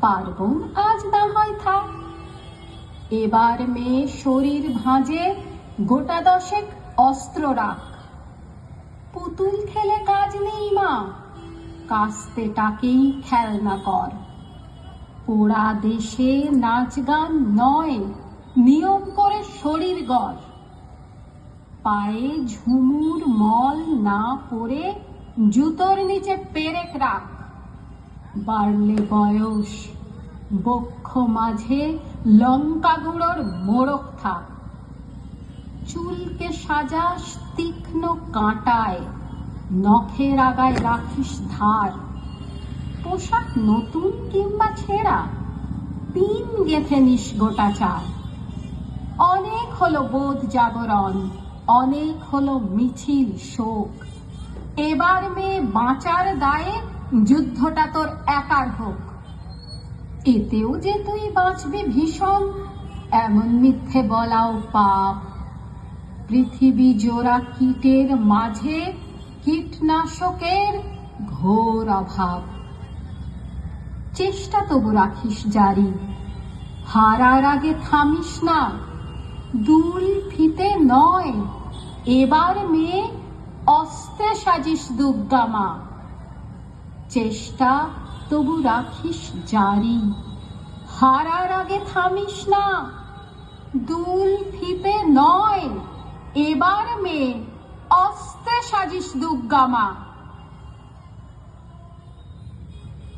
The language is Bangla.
পার্বণ আজ না হয় থাক, এবার মেয়ে শরীর ভাঁজে গোটা দশেক অস্ত্র রাখ। পুতুল খেলে কাজ নেই মা, কাস্তেটাকেই খেলনা কর। পোড়া দেশে নাচ গান নয়, নিয়ম করে শরীর গড়। পায়ে ঝুমুর মল না পরে জুতোর নিচে পেরেক রাখ। বাড়লে বয়স, বক্ষ মাঝে লঙ্কা গুঁড়োর মোড়ক থাক। চুলকে সাজাস তীক্ষ্ণ কাঁটায়, নখের আগায় রাখিস ধার। পোশাক নতুন কিংবা ছেঁড়া, পিন গেঁথে নিস গোটা চার। অনেক হলো বোধ জাগরণ, অনেক হলো মিছিল শোক। এবার মেয়ে বাঁচার দায়ে যুদ্ধটা তোর একার হোক। এতেও যে তুই বাঁচবি ভীষণ, এমন মিথ্যে বলাও পাপ। পৃথিবী জোড়া কীটের মাঝে কীটনাশকের ঘোর অভাব। চেষ্টা তবু রাখিস জারি, হারার আগে থামিস না। দুল ফিতে নয়, এবার মেয়ে অস্ত্রে সাজিস দুর্গা মা। চেষ্টা তবু রাখিস জারি, হারার আগে থামিস না। দুল ফিতে নয়, এবার মেয়ে অস্ত্রে সাজিস দুর্গা মা।